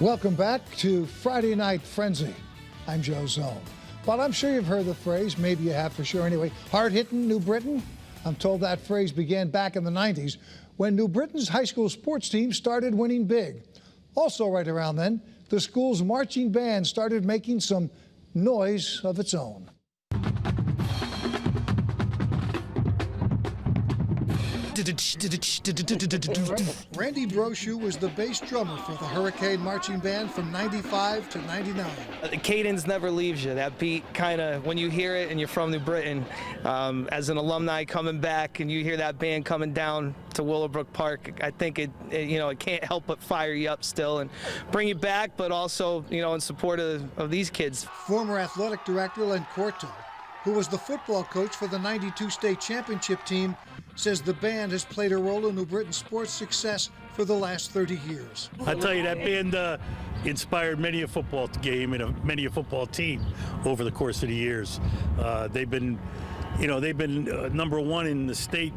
Welcome back to Friday Night Frenzy. I'm Joe Zone. Well, I'm sure you've heard the phrase, maybe you have for sure anyway, hard-hitting New Britain. I'm told that phrase began back in the 90s when New Britain's high school sports team started winning big. Also right around then, the school's marching band started making some noise of its own. Randy Brochu was the bass drummer for the Hurricane Marching Band from 95 to 99. The cadence never leaves you. That beat kind of, when you hear it and you're from New Britain, as an alumni coming back and you hear that band coming down to Willowbrook Park, I think it can't help but fire you up still and bring you back, but also, in support of these kids. Former athletic director Len Corto, who was the football coach for the 92 state championship team, says the band has played a role in New Britain's sports success for the last 30 years. I tell you, that band inspired many a football game and many a football team over the course of the years. They've been number one in the state,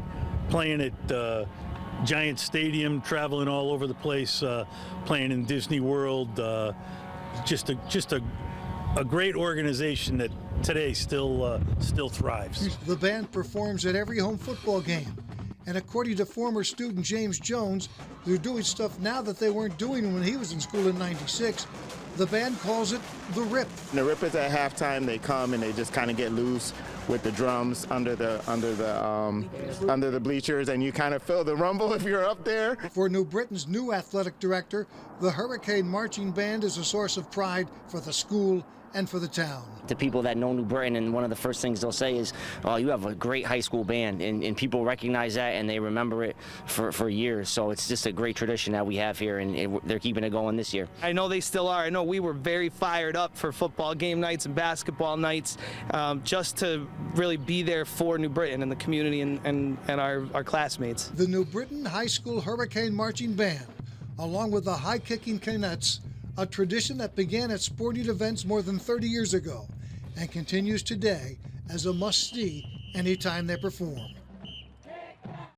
playing at Giant Stadium, traveling all over the place, playing in Disney World. Just a great organization that today still thrives. The band performs at every home football game, and according to former student James Jones, they're doing stuff now that they weren't doing when he was in school in '96. The band calls it the Rip. The Rip is at halftime. They come and they just kind of get loose with the drums under the bleachers, and you kind of feel the rumble if you're up there. For New Britain's new athletic director, the Hurricane Marching Band is a source of pride for the school and for the town. To people that know New Britain, and one of the first things they'll say is, "Oh, you have a great high school band," and people recognize that and they remember it for years. So it's just a great tradition that we have here, and they're keeping it going this year. I know they still are. I know we were very fired up for football game nights and basketball nights, just to really be there for New Britain and the community and our classmates. The New Britain High School Hurricane Marching Band, along with the high-kicking Canuts, a tradition that began at sporting events more than 30 years ago and continues today as a must-see anytime they perform.